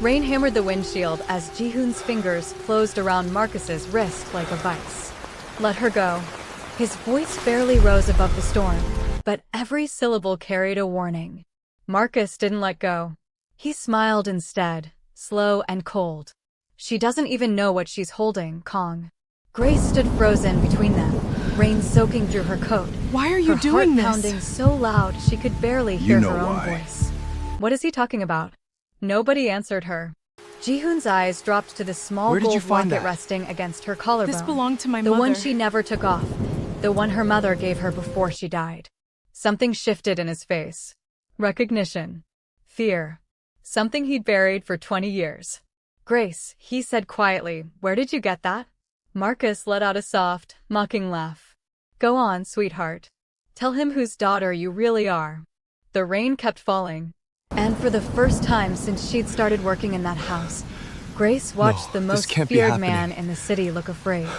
Rain hammered the windshield as Ji-hoon's fingers closed around Marcus's wrist like a vice. Let her go. His voice barely rose above the storm, but every syllable carried a warning. Marcus didn't let go. He smiled instead, slow and cold. She doesn't even know what she's holding, Kong. Grace stood frozen between them, rain soaking through her coat. Why are you doing this? Her heart pounding so loud she could barely hear her own voice. What is he talking about? Nobody answered her. Ji-hoon's eyes dropped to the small gold locket resting against her collarbone. This belonged to my mother. The one she never took off. The one her mother gave her before she died. Something shifted in his face. Recognition. Fear. Something he'd buried for 20 years. Grace, he said quietly, where did you get that? Marcus let out a soft, mocking laugh. Go on, sweetheart. Tell him whose daughter you really are. The rain kept falling. And for the first time since she'd started working in that house, Grace watched the most feared man in the city look afraid.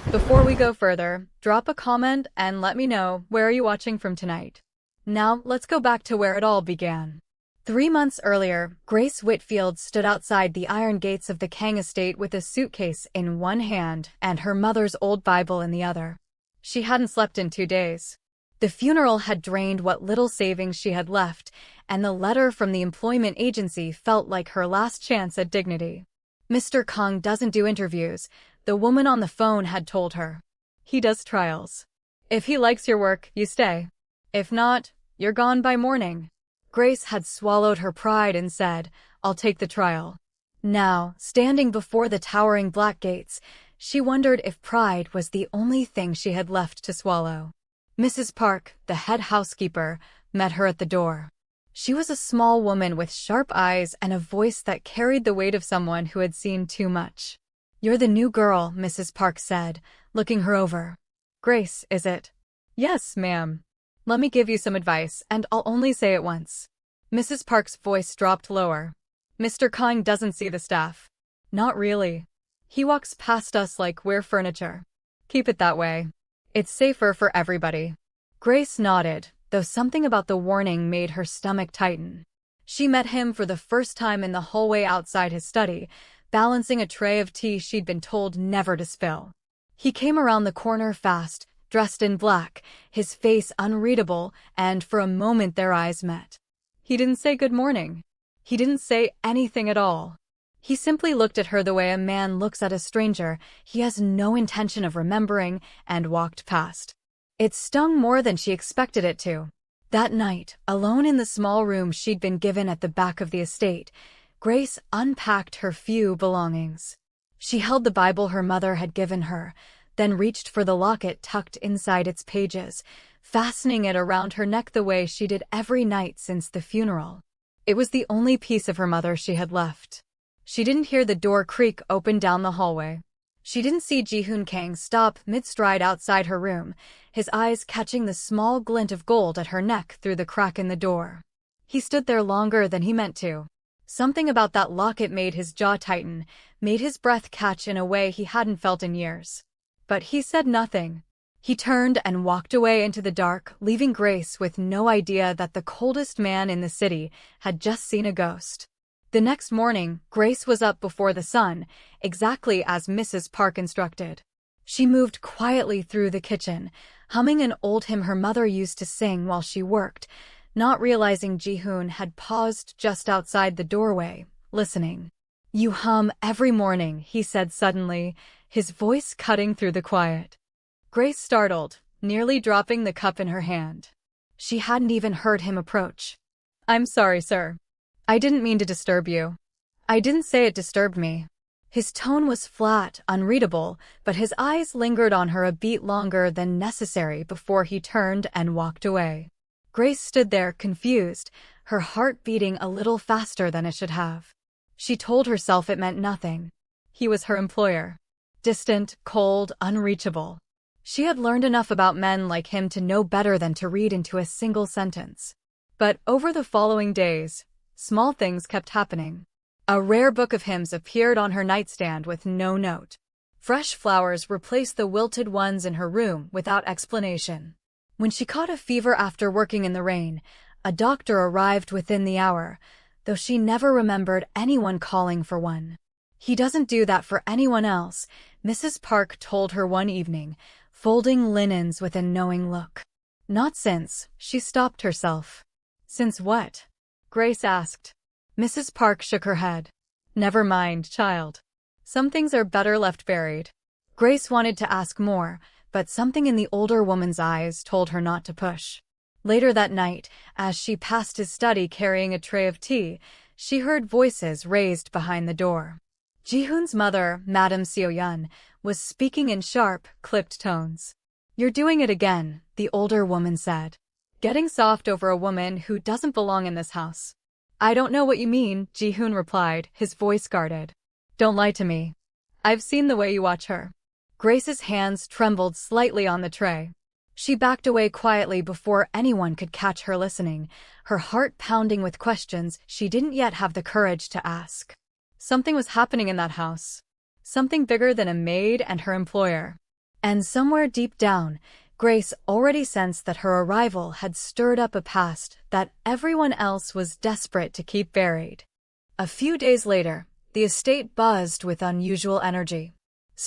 Before we go further, drop a comment and let me know where are you watching from tonight. Now, let's go back to where it all began. 3 months earlier, Grace Whitfield stood outside the iron gates of the Kang estate with a suitcase in one hand and her mother's old Bible in the other. She hadn't slept in 2 days. The funeral had drained what little savings she had left, and the letter from the employment agency felt like her last chance at dignity. Mr. Kong doesn't do interviews, the woman on the phone had told her. He does trials. If he likes your work, you stay. If not, you're gone by morning. Grace had swallowed her pride and said, I'll take the trial. Now, standing before the towering black gates, she wondered if pride was the only thing she had left to swallow. Mrs. Park, the head housekeeper, met her at the door. She was a small woman with sharp eyes and a voice that carried the weight of someone who had seen too much. You're the new girl, Mrs. Park said, looking her over. Grace, is it? Yes, ma'am. Let me give you some advice, and I'll only say it once. Mrs. Park's voice dropped lower. Mr. Kong doesn't see the staff. Not really. He walks past us like we're furniture. Keep it that way. It's safer for everybody. Grace nodded, though something about the warning made her stomach tighten. She met him for the first time in the hallway outside his study, balancing a tray of tea she'd been told never to spill. He came around the corner fast, dressed in black, his face unreadable, and for a moment their eyes met. He didn't say good morning. He didn't say anything at all. He simply looked at her the way a man looks at a stranger he has no intention of remembering and walked past. It stung more than she expected it to. That night, alone in the small room she'd been given at the back of the estate, Grace unpacked her few belongings. She held the Bible her mother had given her, then reached for the locket tucked inside its pages, fastening it around her neck the way she did every night since the funeral. It was the only piece of her mother she had left. She didn't hear the door creak open down the hallway. She didn't see Ji-hoon Kang stop mid-stride outside her room, his eyes catching the small glint of gold at her neck through the crack in the door. He stood there longer than he meant to. Something about that locket made his jaw tighten, made his breath catch in a way he hadn't felt in years. But he said nothing. He turned and walked away into the dark, leaving Grace with no idea that the coldest man in the city had just seen a ghost. The next morning, Grace was up before the sun, exactly as Mrs. Park instructed. She moved quietly through the kitchen, humming an old hymn her mother used to sing while she worked, not realizing Ji-hoon had paused just outside the doorway, listening. You hum every morning, he said suddenly, his voice cutting through the quiet. Grace startled, nearly dropping the cup in her hand. She hadn't even heard him approach. I'm sorry, sir. I didn't mean to disturb you. I didn't say it disturbed me. His tone was flat, unreadable, but his eyes lingered on her a beat longer than necessary before he turned and walked away. Grace stood there confused, her heart beating a little faster than it should have. She told herself it meant nothing. He was her employer. Distant, cold, unreachable. She had learned enough about men like him to know better than to read into a single sentence. But over the following days, small things kept happening. A rare book of hymns appeared on her nightstand with no note. Fresh flowers replaced the wilted ones in her room without explanation. When she caught a fever after working in the rain, a doctor arrived within the hour. The though she never remembered anyone calling for one. "He doesn't do that for anyone else," Mrs. Park told her one evening, folding linens with a knowing look. "Not since," she stopped herself. "Since what?" Grace asked. Mrs. Park shook her head. "Never mind, child. Some things are better left buried." Grace wanted to ask more, but something in the older woman's eyes told her not to push. Later that night, as she passed his study carrying a tray of tea, she heard voices raised behind the door. Ji-hoon's mother, Madam Seo-yeon, was speaking in sharp, clipped tones. "You're doing it again," the older woman said. "Getting soft over a woman who doesn't belong in this house." "I don't know what you mean," Ji-hoon replied, his voice guarded. "Don't lie to me. I've seen the way you watch her." Grace's hands trembled slightly on the tray. She backed away quietly before anyone could catch her listening, her heart pounding with questions she didn't yet have the courage to ask. Something was happening in that house. Something bigger than a maid and her employer. And somewhere deep down, Grace already sensed that her arrival had stirred up a past that everyone else was desperate to keep buried. A few days later, the estate buzzed with unusual energy.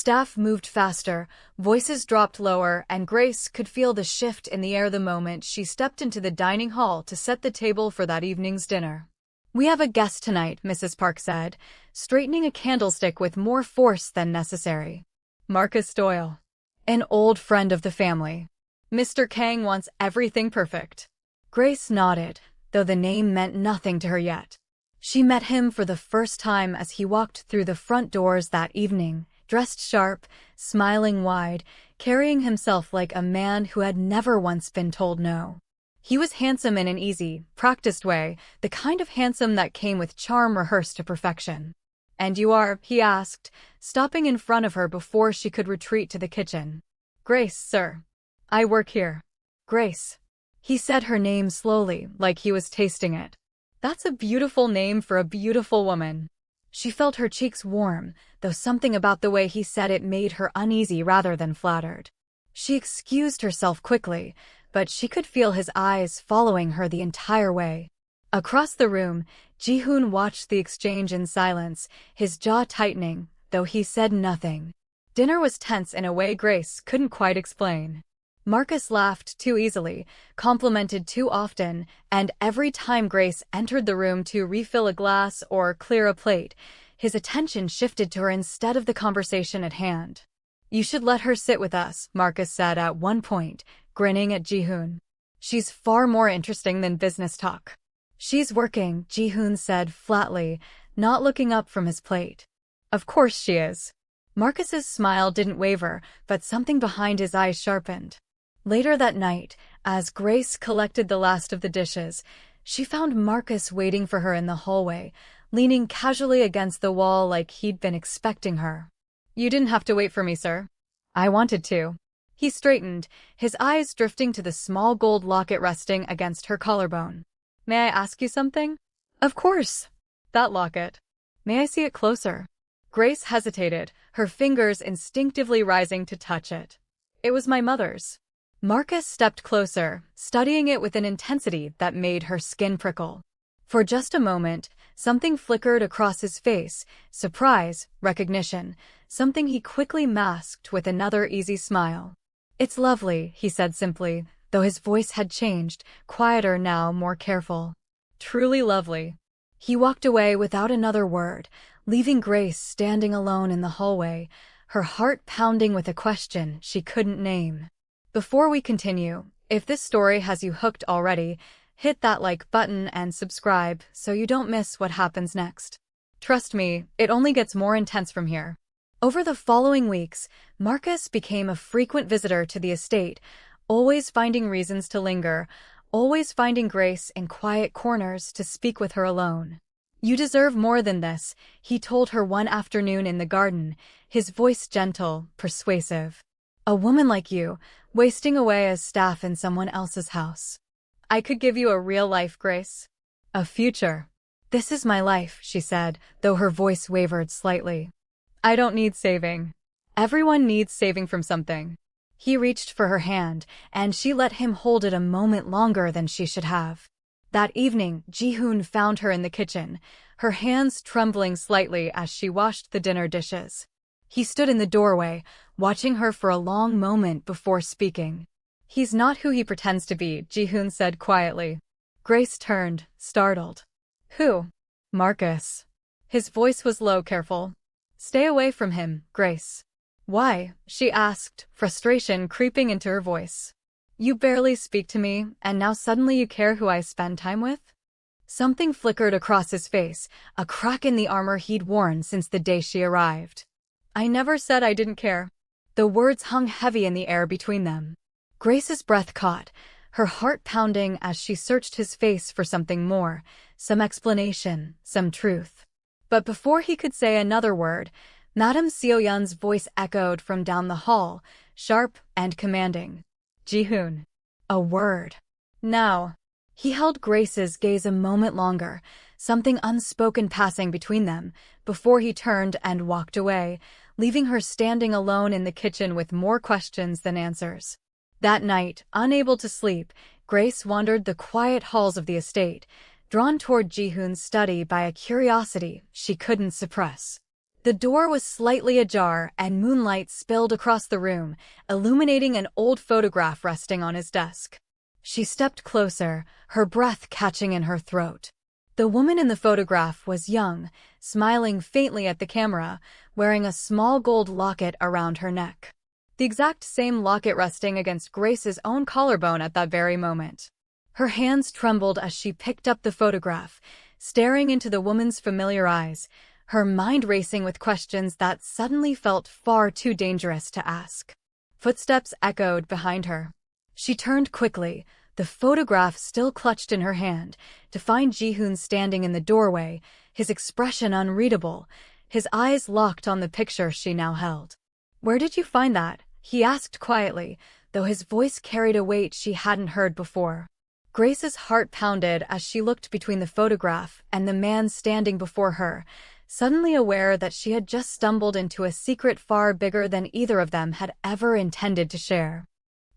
Staff moved faster, voices dropped lower, and Grace could feel the shift in the air the moment she stepped into the dining hall to set the table for that evening's dinner. "We have a guest tonight," Mrs. Park said, straightening a candlestick with more force than necessary. "Marcus Doyle. An old friend of the family. Mr. Kang wants everything perfect." Grace nodded, though the name meant nothing to her yet. She met him for the first time as he walked through the front doors that evening, dressed sharp, smiling wide, carrying himself like a man who had never once been told no. He was handsome in an easy, practiced way, the kind of handsome that came with charm rehearsed to perfection. "And you are?" he asked, stopping in front of her before she could retreat to the kitchen. "Grace, sir. I work here." "Grace." He said her name slowly, like he was tasting it. "That's a beautiful name for a beautiful woman." She felt her cheeks warm, though something about the way he said it made her uneasy rather than flattered. She excused herself quickly, but she could feel his eyes following her the entire way. Across the room, Ji-hoon watched the exchange in silence, his jaw tightening, though he said nothing. Dinner was tense in a way Grace couldn't quite explain. Marcus laughed too easily, complimented too often, and every time Grace entered the room to refill a glass or clear a plate, his attention shifted to her instead of the conversation at hand. "You should let her sit with us," Marcus said at one point, grinning at Ji-hoon. "She's far more interesting than business talk." "She's working," Ji-hoon said flatly, not looking up from his plate. "Of course she is." Marcus's smile didn't waver, but something behind his eyes sharpened. Later that night, as Grace collected the last of the dishes, she found Marcus waiting for her in the hallway, leaning casually against the wall like he'd been expecting her. "You didn't have to wait for me, sir. I wanted to." He straightened, his eyes drifting to the small gold locket resting against her collarbone. "May I ask you something?" "Of course." "That locket. May I see it closer?" Grace hesitated, her fingers instinctively rising to touch it. "It was my mother's." Marcus stepped closer, studying it with an intensity that made her skin prickle. For just a moment, something flickered across his face, surprise, recognition, something he quickly masked with another easy smile. "It's lovely," he said simply, though his voice had changed, quieter now, more careful. "Truly lovely." He walked away without another word, leaving Grace standing alone in the hallway, her heart pounding with a question she couldn't name. Before we continue, if this story has you hooked already, hit that like button and subscribe so you don't miss what happens next. Trust me, it only gets more intense from here. Over the following weeks, Marcus became a frequent visitor to the estate, always finding reasons to linger, always finding Grace in quiet corners to speak with her alone. "You deserve more than this," he told her one afternoon in the garden, his voice gentle, persuasive. "A woman like you, wasting away as staff in someone else's house. I could give you a real life, Grace. A future." "This is my life," she said, though her voice wavered slightly. "I don't need saving." "Everyone needs saving from something." He reached for her hand, and she let him hold it a moment longer than she should have. That evening, Ji-hoon found her in the kitchen, her hands trembling slightly as she washed the dinner dishes. He stood in the doorway, watching her for a long moment before speaking. "He's not who he pretends to be," Ji-hoon said quietly. Grace turned, startled. "Who?" "Marcus." His voice was low, careful. "Stay away from him, Grace." "Why?" she asked, frustration creeping into her voice. "You barely speak to me, and now suddenly you care who I spend time with?" Something flickered across his face, a crack in the armor he'd worn since the day she arrived. "I never said I didn't care." The words hung heavy in the air between them. Grace's breath caught, her heart pounding as she searched his face for something more, some explanation, some truth. But before he could say another word, Madame Seo-yeon's voice echoed from down the hall, sharp and commanding. "Ji-hoon. A word. Now." He held Grace's gaze a moment longer, something unspoken passing between them, before he turned and walked away, leaving her standing alone in the kitchen with more questions than answers. That night, unable to sleep, Grace wandered the quiet halls of the estate, drawn toward Ji-hoon's study by a curiosity she couldn't suppress. The door was slightly ajar and moonlight spilled across the room, illuminating an old photograph resting on his desk. She stepped closer, her breath catching in her throat. The woman in the photograph was young, smiling faintly at the camera, wearing a small gold locket around her neck. The exact same locket resting against Grace's own collarbone at that very moment. Her hands trembled as she picked up the photograph, staring into the woman's familiar eyes, her mind racing with questions that suddenly felt far too dangerous to ask. Footsteps echoed behind her. She turned quickly, the photograph still clutched in her hand, to find Ji-hoon standing in the doorway, his expression unreadable, his eyes locked on the picture she now held. "Where did you find that?" he asked quietly, though his voice carried a weight she hadn't heard before. Grace's heart pounded as she looked between the photograph and the man standing before her, suddenly aware that she had just stumbled into a secret far bigger than either of them had ever intended to share.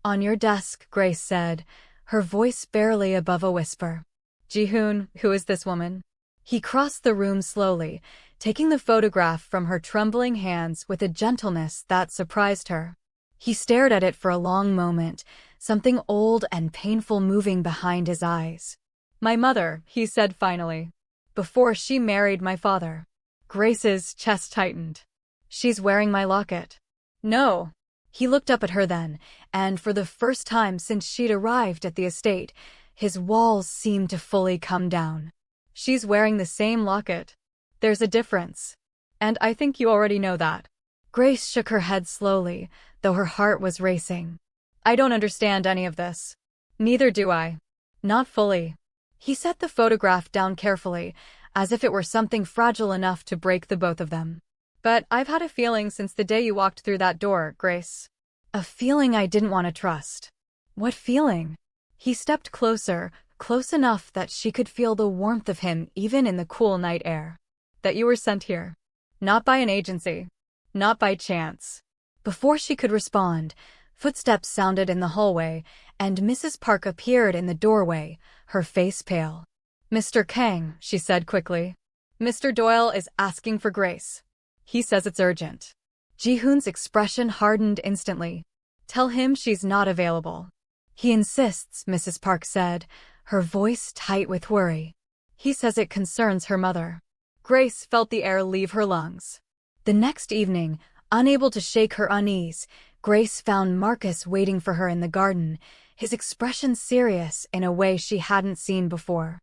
"On your desk," Grace said, her voice barely above a whisper. "Ji-hoon, who is this woman?" He crossed the room slowly, taking the photograph from her trembling hands with a gentleness that surprised her. He stared at it for a long moment, something old and painful moving behind his eyes. "My mother," he said finally. "Before she married my father." Grace's chest tightened. "She's wearing my locket." "No." He looked up at her then, and for the first time since she'd arrived at the estate, his walls seemed to fully come down. "She's wearing the same locket. There's a difference. And I think you already know that." Grace shook her head slowly, though her heart was racing. "I don't understand any of this." "Neither do I. Not fully." He set the photograph down carefully, as if it were something fragile enough to break the both of them. "But I've had a feeling since the day you walked through that door, Grace." "A feeling I didn't want to trust." "What feeling?" He stepped closer, close enough that she could feel the warmth of him even in the cool night air. "That you were sent here. Not by an agency. Not by chance." Before she could respond, footsteps sounded in the hallway, and Mrs. Park appeared in the doorway, her face pale. "Mr. Kang," she said quickly. "Mr. Doyle is asking for Grace. He says it's urgent." Ji-hoon's expression hardened instantly. "Tell him she's not available." "He insists," Mrs. Park said, her voice tight with worry. "He says it concerns her mother." Grace felt the air leave her lungs. The next evening, unable to shake her unease, Grace found Marcus waiting for her in the garden, his expression serious in a way she hadn't seen before.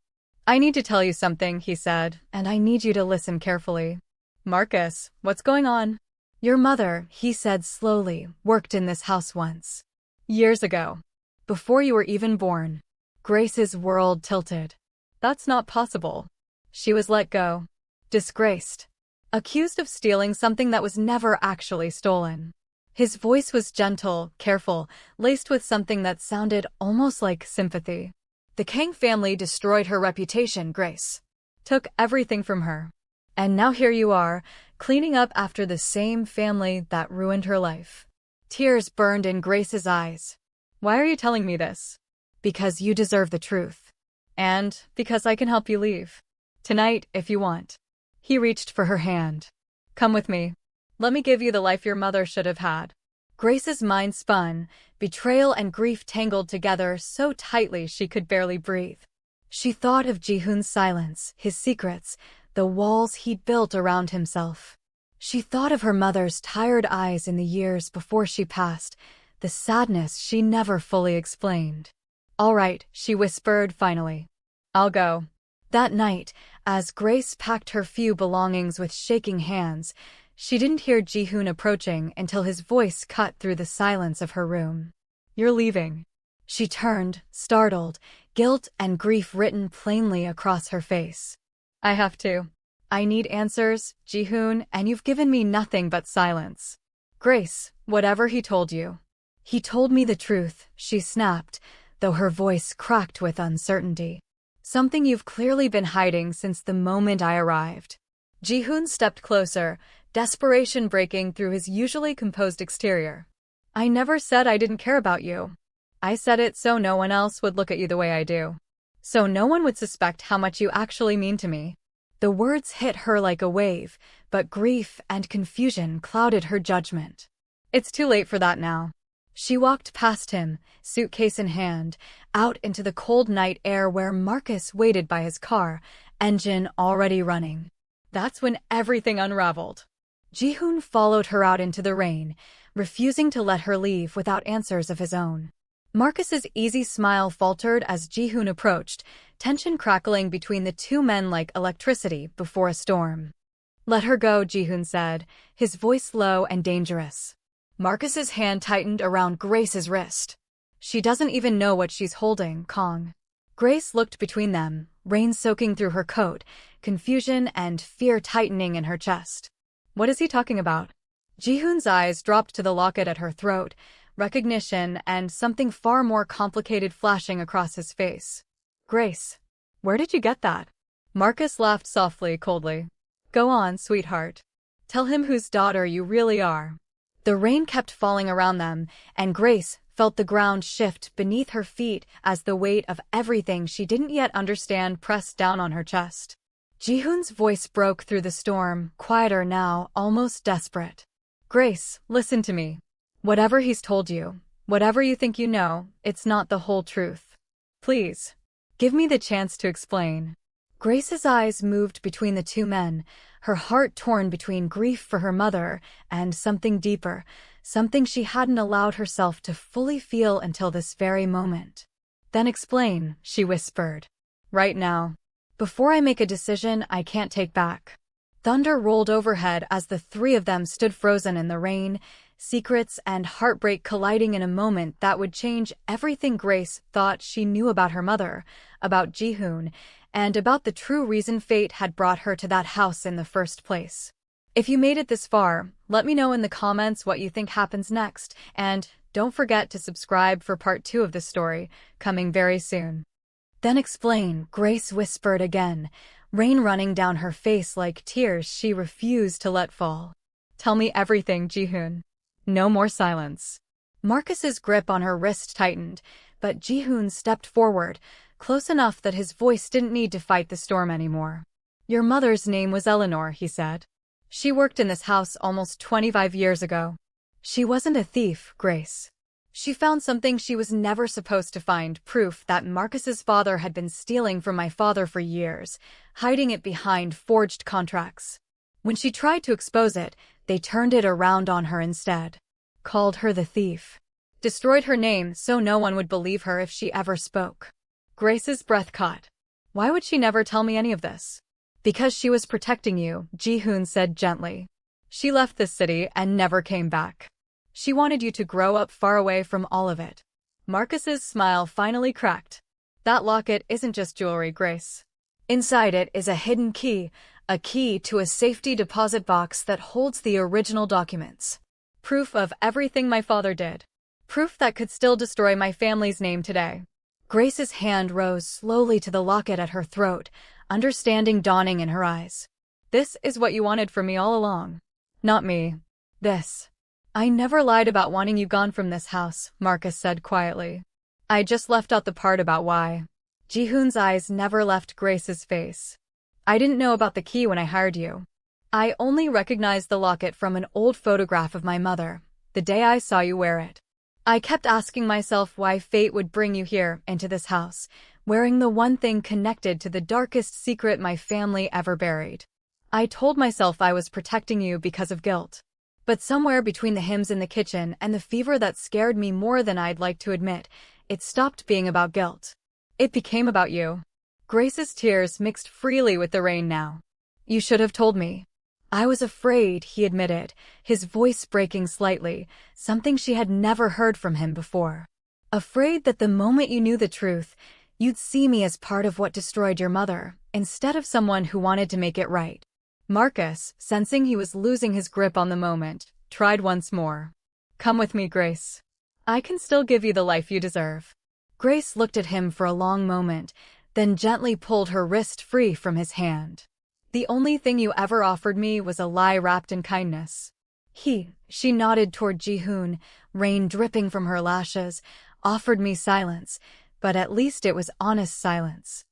"I need to tell you something," he said, "and I need you to listen carefully." "Marcus, what's going on?" "Your mother," he said slowly, "worked in this house once. Years ago. Before you were even born." Grace's world tilted. "That's not possible." She was let go. Disgraced. Accused of stealing something that was never actually stolen. His voice was gentle, careful, laced with something that sounded almost like sympathy. "The Kang family destroyed her reputation, Grace. Took everything from her. And now here you are, cleaning up after the same family that ruined her life." Tears burned in Grace's eyes. "Why are you telling me this?" "Because you deserve the truth." And because I can help you leave. Tonight, if you want. He reached for her hand. Come with me. Let me give you the life your mother should have had. Grace's mind spun, betrayal and grief tangled together so tightly she could barely breathe. She thought of Ji-hoon's silence, his secrets, the walls he'd built around himself. She thought of her mother's tired eyes in the years before she passed, the sadness she never fully explained. All right, she whispered finally. I'll go. That night, as Grace packed her few belongings with shaking hands, she didn't hear Ji-hoon approaching until his voice cut through the silence of her room. You're leaving. She turned, startled, guilt and grief written plainly across her face. I have to. I need answers, Ji-hoon, and you've given me nothing but silence. Grace, whatever he told you. He told me the truth, she snapped, though her voice cracked with uncertainty. Something you've clearly been hiding since the moment I arrived. Ji-hoon stepped closer, desperation breaking through his usually composed exterior. I never said I didn't care about you. I said it so no one else would look at you the way I do. So no one would suspect how much you actually mean to me. The words hit her like a wave, but grief and confusion clouded her judgment. It's too late for that now. She walked past him, suitcase in hand, out into the cold night air where Marcus waited by his car, engine already running. That's when everything unraveled. Ji-hoon followed her out into the rain, refusing to let her leave without answers of his own. Marcus's easy smile faltered as Ji-hoon approached, tension crackling between the two men like electricity before a storm. Let her go, Ji-hoon said, his voice low and dangerous. Marcus's hand tightened around Grace's wrist. She doesn't even know what she's holding, Kong. Grace looked between them, rain soaking through her coat, confusion and fear tightening in her chest. What is he talking about? Ji-hoon's eyes dropped to the locket at her throat, recognition and something far more complicated flashing across his face. Grace, where did you get that? Marcus laughed softly, coldly. Go on, sweetheart. Tell him whose daughter you really are. The rain kept falling around them, and Grace felt the ground shift beneath her feet as the weight of everything she didn't yet understand pressed down on her chest. Ji-hoon's voice broke through the storm, quieter now, almost desperate. Grace, listen to me. Whatever he's told you, whatever you think you know, it's not the whole truth. Please, give me the chance to explain. Grace's eyes moved between the two men, her heart torn between grief for her mother and something deeper, something she hadn't allowed herself to fully feel until this very moment. Then explain, she whispered. Right now. Before I make a decision I can't take back. Thunder rolled overhead as the three of them stood frozen in the rain, secrets and heartbreak colliding in a moment that would change everything Grace thought she knew about her mother, about Ji-hoon, and about the true reason fate had brought her to that house in the first place. If you made it this far, let me know in the comments what you think happens next, and don't forget to subscribe for part 2 of this story, coming very soon. Then explain, Grace whispered again, rain running down her face like tears she refused to let fall. Tell me everything, Ji-hoon. No more silence. Marcus's grip on her wrist tightened, but Ji-hoon stepped forward, close enough that his voice didn't need to fight the storm anymore. Your mother's name was Eleanor, he said. She worked in this house almost 25 years ago. She wasn't a thief, Grace. She found something she was never supposed to find, proof that Marcus's father had been stealing from my father for years, hiding it behind forged contracts. When she tried to expose it, they turned it around on her instead. Called her the thief. Destroyed her name so no one would believe her if she ever spoke. Grace's breath caught. Why would she never tell me any of this? Because she was protecting you, Ji-hoon said gently. She left this city and never came back. She wanted you to grow up far away from all of it. Marcus's smile finally cracked. That locket isn't just jewelry, Grace. Inside it is a hidden key, a key to a safety deposit box that holds the original documents. Proof of everything my father did. Proof that could still destroy my family's name today. Grace's hand rose slowly to the locket at her throat, understanding dawning in her eyes. This is what you wanted from me all along. Not me. This. I never lied about wanting you gone from this house, Marcus said quietly. I just left out the part about why. Ji-hoon's eyes never left Grace's face. I didn't know about the key when I hired you. I only recognized the locket from an old photograph of my mother, the day I saw you wear it. I kept asking myself why fate would bring you here, into this house, wearing the one thing connected to the darkest secret my family ever buried. I told myself I was protecting you because of guilt. But somewhere between the hymns in the kitchen and the fever that scared me more than I'd like to admit, it stopped being about guilt. It became about you. Grace's tears mixed freely with the rain now. You should have told me. I was afraid, he admitted, his voice breaking slightly, something she had never heard from him before. Afraid that the moment you knew the truth, you'd see me as part of what destroyed your mother, instead of someone who wanted to make it right. Marcus, sensing he was losing his grip on the moment, tried once more. Come with me, Grace. I can still give you the life you deserve. Grace looked at him for a long moment, then gently pulled her wrist free from his hand. The only thing you ever offered me was a lie wrapped in kindness. She nodded toward Ji-hoon, rain dripping from her lashes, offered me silence, but at least it was honest silence.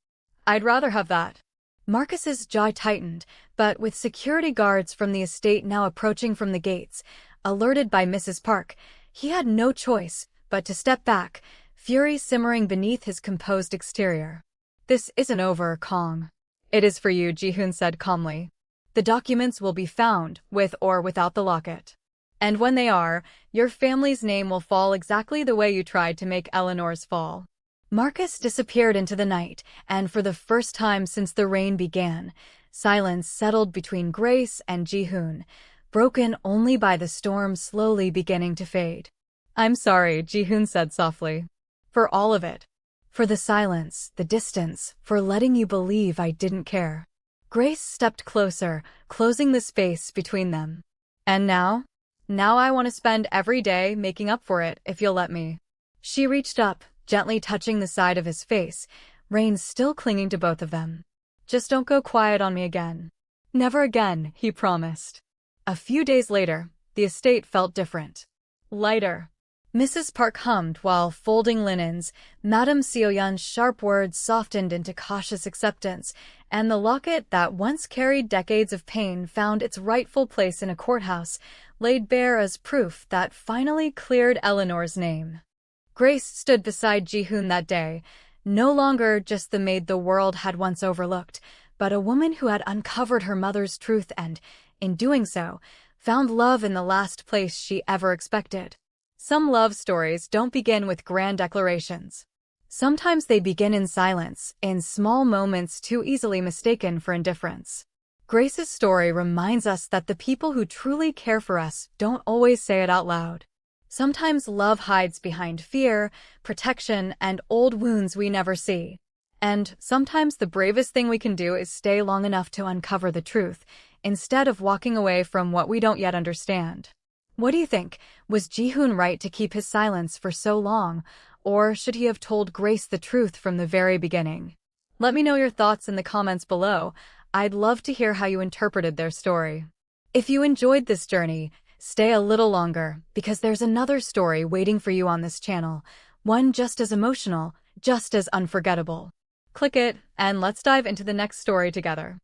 I'd rather have that. Marcus's jaw tightened, but with security guards from the estate now approaching from the gates, alerted by Mrs. Park, he had no choice but to step back, fury simmering beneath his composed exterior. This isn't over, Kong. It is for you, Ji-hoon said calmly. The documents will be found, with or without the locket. And when they are, your family's name will fall exactly the way you tried to make Eleanor's fall. Marcus disappeared into the night, and for the first time since the rain began, silence settled between Grace and Ji-hoon, broken only by the storm slowly beginning to fade. I'm sorry, Ji-hoon said softly. For all of it. For the silence, the distance, for letting you believe I didn't care. Grace stepped closer, closing the space between them. And now? Now I want to spend every day making up for it, if you'll let me. She reached up, gently touching the side of his face, rain still clinging to both of them. Just don't go quiet on me again. Never again, he promised. A few days later, the estate felt different. Lighter. Mrs. Park hummed while folding linens, Madame Seoyeon's sharp words softened into cautious acceptance, and the locket that once carried decades of pain found its rightful place in a courthouse, laid bare as proof that finally cleared Eleanor's name. Grace stood beside Ji-hoon that day, no longer just the maid the world had once overlooked, but a woman who had uncovered her mother's truth and, in doing so, found love in the last place she ever expected. Some love stories don't begin with grand declarations. Sometimes they begin in silence, in small moments too easily mistaken for indifference. Grace's story reminds us that the people who truly care for us don't always say it out loud. Sometimes love hides behind fear, protection, and old wounds we never see. And sometimes the bravest thing we can do is stay long enough to uncover the truth, instead of walking away from what we don't yet understand. What do you think? Was Ji-hoon right to keep his silence for so long, or should he have told Grace the truth from the very beginning? Let me know your thoughts in the comments below. I'd love to hear how you interpreted their story. If you enjoyed this journey, stay a little longer, because there's another story waiting for you on this channel, one just as emotional, just as unforgettable. Click it, and let's dive into the next story together.